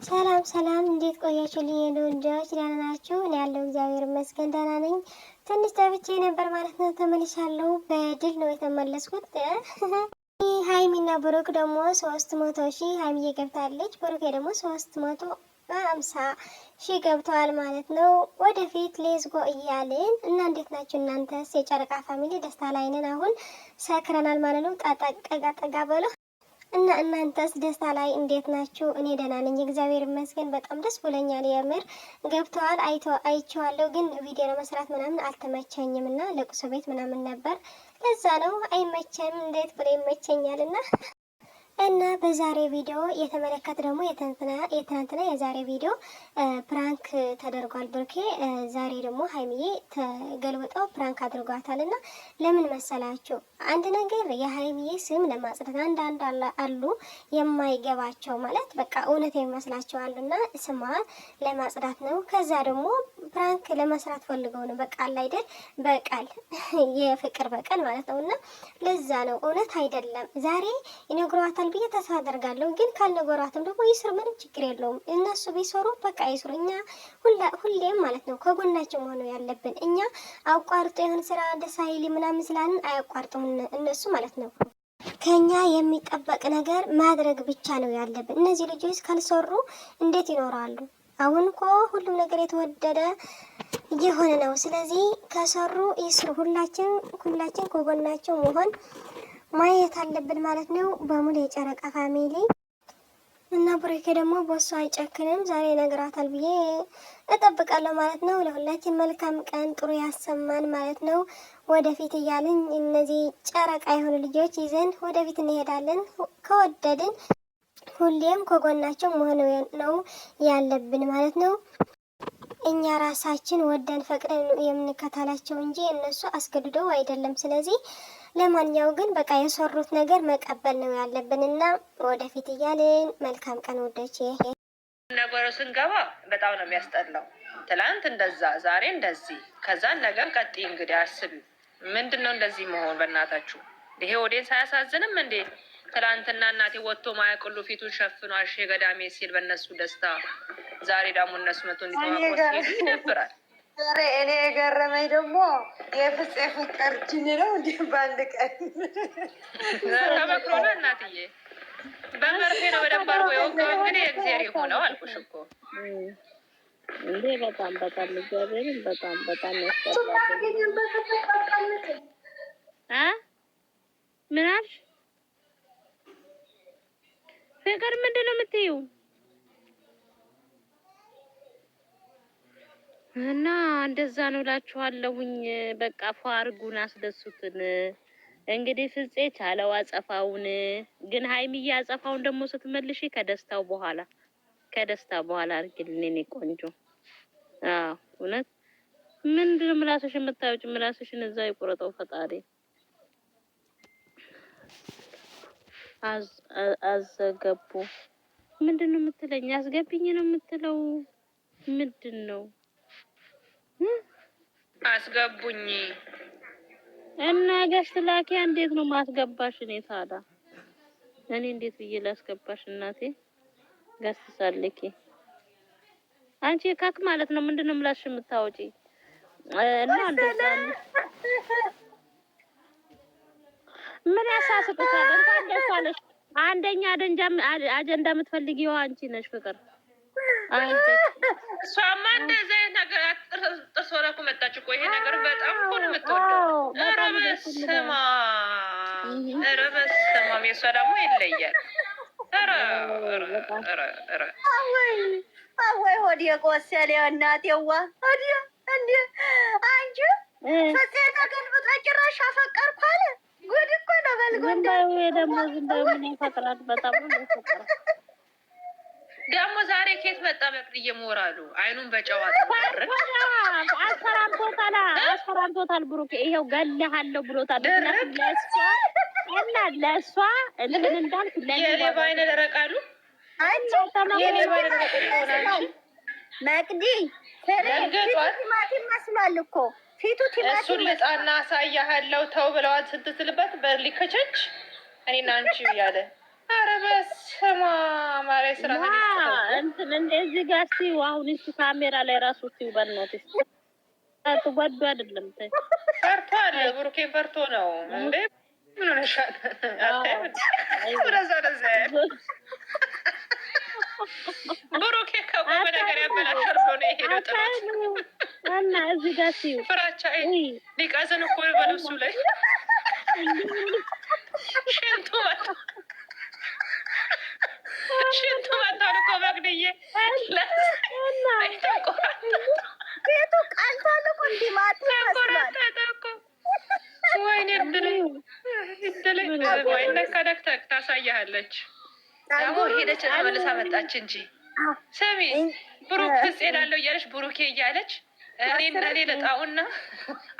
ሰላም ሰላም፣ እንዴት ቆያችሁ? ልጆች ደህና ናችሁ? እኔ ያለው እግዚአብሔር ይመስገን ደህና ነኝ። ትንሽ ጠብቼ ነበር ማለት ነው። ተመልሻለሁ። በድል ነው የተመለስኩት። ሀይሚና ብሩክ ደግሞ 300,000 ሀይሚዬ ገብታለች። ብሩኬ ደግሞ 350,000 ገብተዋል ማለት ነው። ወደፊት ሌዝጎ እያልን እና እንዴት ናችሁ እናንተስ? የጨረቃ ፋሚሊ ደስታ ላይ ነን። አሁን ሰክረናል ማለት ነው። ጠጋ በሉ እና እናንተስ ደስታ ላይ እንዴት ናችሁ? እኔ ደህና ነኝ እግዚአብሔር ይመስገን። በጣም ደስ ብሎኛል። የምር ገብተዋል አይቼዋለሁ፣ ግን ቪዲዮ ለመስራት ምናምን አልተመቸኝም እና ለቅሶ ቤት ምናምን ነበር። ለዛ ነው አይመቸም። እንዴት ብሎ ይመቸኛል እና በዛሬ ቪዲዮ የተመለከት ደግሞ የትናንትና የዛሬ ቪዲዮ ፕራንክ ተደርጓል ብሩኬ። ዛሬ ደግሞ ሀይሚዬ ተገልብጠው ፕራንክ አድርጓታል። እና ለምን መሰላችሁ? አንድ ነገር የሀይሚዬ ስም ለማጽዳት አንዳንድ አሉ የማይገባቸው ማለት በቃ እውነት የሚመስላቸው አሉ እና ስሟ ለማጽዳት ነው። ከዛ ደግሞ ፕራንክ ለመስራት ፈልገው ነው። በቃ አይደል? በቃል የፍቅር በቀል ማለት ነው። እና ለዛ ነው እውነት አይደለም። ዛሬ ይነግሯታል ብዬ ተስፋ አደርጋለሁ። ግን ካልነገሯትም ደግሞ ይስሩ፣ ምንም ችግር የለውም። እነሱ ቢሰሩ በቃ ይስሩ። እኛ ሁሌም ማለት ነው ከጎናቸው መሆነው ያለብን። እኛ አቋርጦ የሆነ ስራ ደስ አይል ምናምን ስላልን አያቋርጡም እነሱ ማለት ነው። ከኛ የሚጠበቅ ነገር ማድረግ ብቻ ነው ያለብን። እነዚህ ልጆች ካልሰሩ እንዴት ይኖራሉ? አሁን እኮ ሁሉም ነገር የተወደደ እየሆነ ነው። ስለዚህ ከሰሩ ይስሩ። ሁላችን ከጎናቸው መሆን ማየት አለብን ማለት ነው። በሙሉ የጨረቃ ፋሚሊ እና ብሩኬ ደግሞ በሷ አይጨክንም። ዛሬ ይነግራታል ብዬ እጠብቃለሁ ማለት ነው። ለሁላችን መልካም ቀን ጥሩ ያሰማን ማለት ነው። ወደፊት እያልን እነዚህ ጨረቃ የሆኑ ልጆች ይዘን ወደፊት እንሄዳለን። ከወደድን ሁሌም ከጎናቸው መሆን ነው ያለብን ማለት ነው። እኛ ራሳችን ወደን ፈቅደን የምንከተላቸው እንጂ እነሱ አስገድደው አይደለም። ስለዚህ ለማንኛው ግን በቃ የሰሩት ነገር መቀበል ነው ያለብን እና ወደፊት እያልን መልካም ቀን ወዶች። ነገሩ ስንገባ በጣም ነው የሚያስጠላው። ትላንት እንደዛ፣ ዛሬ እንደዚህ፣ ከዛን ነገር ቀጥይ። እንግዲህ አስቢ፣ ምንድን ነው እንደዚህ መሆን? በእናታችሁ ይሄ ወዴን ሳያሳዝንም እንዴ? ትላንትና እናቴ ወጥቶ ማያቅሉ ፊቱን ሸፍኖ አሼ ገዳሜ ሲል በእነሱ ደስታ፣ ዛሬ ደግሞ እነሱ መቶ እንዲተዋቆ ሲሄዱ ይደብራል። እኔ የገረመኝ ደግሞ የፍፄ ፍቅር ጅን ነው። እንዲህ በአንድ ቀን ተመክሮ ነው እናትዬ፣ በመርፌ ነው በደንብ አድርጎ የወጋው። እንግዲህ እግዚአብሔር የሆነው አልኩሽ እኮ እንዴ! በጣም እግዚአብሔርን በጣም ያስጠላል። ምን አልሽ? ፍቅር ምንድን ነው የምትይው? እና እንደዛ ነው እላችኋለሁኝ። በቃ ፏርጉን አስደሱትን። እንግዲህ ፍፄ ቻለው አጸፋውን። ግን ሀይሚዬ አጸፋውን ደግሞ ስትመልሺ ከደስታው በኋላ አርግልኝ እኔ ቆንጆ። አዎ እውነት ምንድን ነው ምላስሽ የምታዩጭ? ምላስሽን እዛ ይቆረጠው ፈጣሪ። አዘገቡ ምንድን ነው የምትለኝ? አስገብኝ ነው የምትለው? ምንድን ነው አስገቡኝ እና ገስት ላኪያ። እንዴት ነው ማስገባሽ? እኔ እንዴት ብዬ ላስገባሽ እናቴ? ገስት ሳልኪ አንቺ ካክ ማለት ነው። ምንድነው ምላሽ የምታወጪ? እና እንደዛ ምን ያሳስብታል? እንኳን ደስ አለሽ። አንደኛ አጀንዳ የምትፈልጊው አንቺ ነሽ ፍቅር። እሷማ እንደዚህ ነገር ጥርስ ወደ እኮ መጣች እኮ። ይሄ ነገር በጣም እኮ ነው የምትወደው። ኧረ በስመ አብ የእሷ ደግሞ ይለያል። አወይ ሆድ የቆሰለ እናቴዋ እንዲ አንቺ ፍፄ ተገልብጦ ጭራሽ አፈቀርኩ አለ። ጉድ እኮ ነው። በልጎንዳ ደግሞ ዝንዳው ምን ይፈጥራል? በጣም ነው ይፈጥራል። ደግሞ ዛሬ ኬት መጣ? በቅድዬ ሞራሉ አይኑን በጨዋታ አስፈራርቶታል ብሩክ። ይሄው ገለሃለሁ ብሎታል። ለእሷ እንትን እንዳልክ የሌባ አይነ ደረቃሉ መቅዲ ቲማቲም መስሏል እኮ ፊቱ። እሱን ልጣና አሳያለሁ ተው ብለዋል ስትስልበት በሊከቸች እኔና አንቺ እያለ ኧረ በስመ አብ ማለት ስራ እንትን እንደዚህ ጋር እስኪ አሁን እሱ ካሜራ ላይ ራሱ እስኪ በእናትሽ ወዶ አይደለም ፈርቷል። ብሩኬን ፈርቶ ነው እንዴ? ምን ሆነሻል? ብሩኬ ከቆመ ነገር ያበላሻል ብሎ ነው የሄደው ጥሎት እና እዚህ ጋር ሲዩ ፍራቻ ሊቀዝን እኮ በልብሱ ላይ ሽንቱ መጣሁ እኮ መግድዬ ቤቱ ቃልቷል እኮ እንዲህ ተንቆራጠጠ እኮ። ወይኔ እድለኝ ወይ ነካደክተክ ታሳያለች። ደግሞ ሄደች ተመልሳ መጣች እንጂ ስሚ ብሩክ ፍጽ ሄዳለሁ እያለች ብሩኬ እያለች እኔ ልጣውና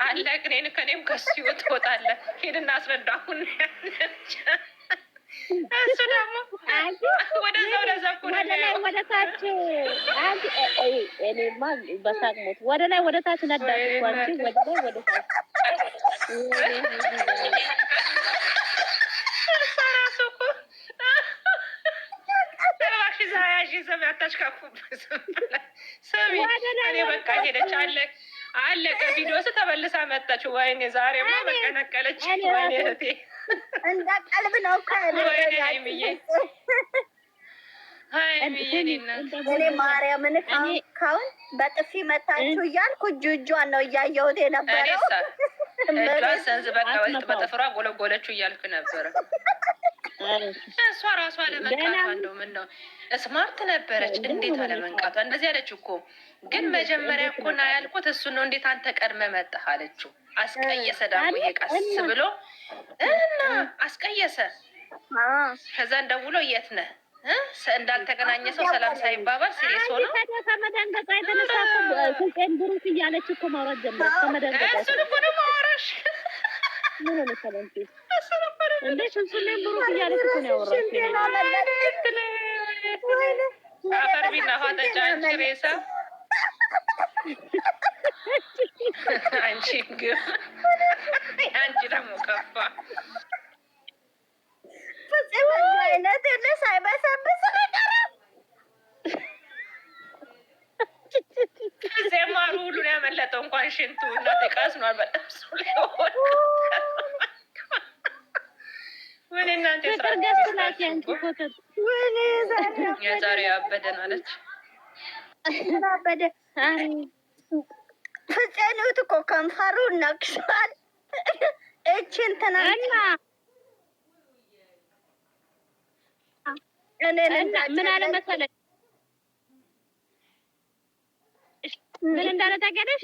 አለቅ እኔን ከኔም ከሱ ትወጣለህ ሄድና አስረዳሁን ያለች እሱ ደግሞ ወደዛ ወደ ታች እኔማ በሳቅ ሞት ወደ ላይ ወደ ታች ነዳችሁ ወደ ላይ ወደ ታች ራሱ እኮ ስሚ እኔ በቃ ሄደች አለቀ ቪዲዮ ስተመልሳ መጣች። ወይኔ ዛሬማ መቀነቀለች። ወይኔ እህቴ እንደ ቀልብ ነው ወይኔ ሀይሚዬ እኔ ማርያምን ካሁን በጥፊ መታችሁ እያልኩ እጇን ነው እያየሁት የነበረው። እጇን ሰንዝ በቃ በጥፍሯ ጎለጎለችው እያልክ ነበረ። እሷ ራሷ አለመንቃቷ እንደው ምን ነው ስማርት ነበረች። እንዴት አለመንቃቷ እንደዚህ አለች እኮ። ግን መጀመሪያ እኮ ና ያልኩት እሱን ነው። እንዴት አንተ ቀድመ መጣህ አለችው። አስቀየሰ ደግሞ ይሄ ቀስ ብሎ እና አስቀየሰ። ከዛ እንደውሎ የት ነህ እንዳልተገናኘ ሰው ሰላም ሳይባባል ሲሪየስ ሆኖ ከመደንገጧ የተነሳ ስልጤን ብሩክ እያለች እኮ ማውራት ጀመረች። ከመደንገጧ እሱን እኮ ደግሞ አወራሽ ምን ሆነ ሰለንቴ እንዴ ስልጤን ብሩክ እያለች እኮ ነው ያወራችው። አፈር ቢና ውሃ ጠጪ አንቺ ሬሳ አንቺ ግን አንቺ ደግሞ ከፋ አይነት የለ ሳይበሰብስ ነገር ዜማሩ ሁሉን ያመለጠው እንኳን ሽንቱ እና ተቃስኗል። በጣምሱ ላይ ምን እናንተ የዛሬ አበደን አለች። አበደ ፍፄኑት እኮ ከንፈሩ ነክሷል። እችን ትናንትና ምን አለ መሰለኝ ምን እንዳለ ታውቂያለሽ?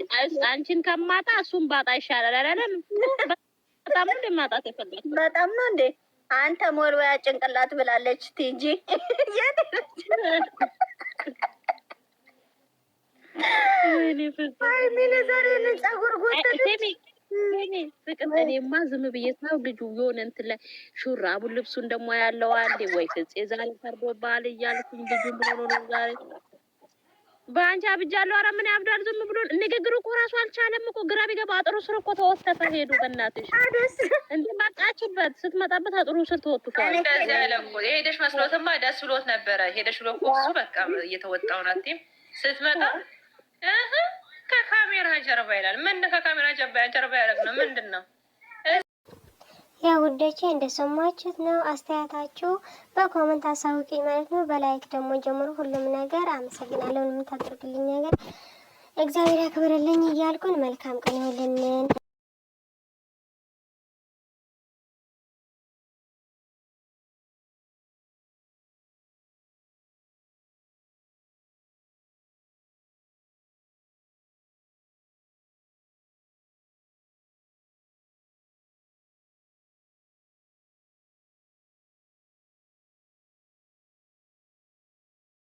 አንቺን ከማጣ እሱን ባጣ ይሻላል አላለም? በጣም እንደ ማጣት የፈለኩት በጣም ነው እንዴ አንተ ሞልወያ ጭንቅላት ብላለች ቲጂ አይ ምን ዛሬ ለጸጉር ጎተተ ፍቅር እኔማ ዝም ብዬ ሳው ልጁ የሆነ እንትን ላይ ሹራቡን ልብሱን ደግሞ ያለው አንዴ ወይ ፍፄ ዛሬ ፈርዶብሃል እያልኩኝ ልጁ ብሎ ነው ዛሬ በአንቺ አብጃለሁ። ኧረ ምን ያብዳል? ዝም ብሎ ንግግሩ እኮ እራሱ አልቻለም እኮ ግራ ቢገባ አጥሩ ስር እኮ ተወተፈ ሄዱ። በእናትሽ እንዴ መጣችበት ስትመጣበት አጥሩ ስር ተወጥቷል። እንደዚህ ያለ እኮ የሄደሽ መስሎትማ ደስ ብሎት ነበረ። ሄደሽ ብሎ እኮ እሱ በቃ እየተወጣው ናት ስትመጣ ከካሜራ ጀርባ ይላል። ምን ከካሜራ ጀርባ ያደረግ ነው ምንድን ነው? ያው ውዶቼ እንደሰማችሁት ነው። አስተያየታችሁ በኮመንት አሳውቂ ማለት ነው። በላይክ ደግሞ ጀምሮ ሁሉም ነገር አመሰግናለሁ። የምታደርግልኝ ነገር እግዚአብሔር ያክብርልኝ እያልኩን መልካም ቀን ይሁንልን።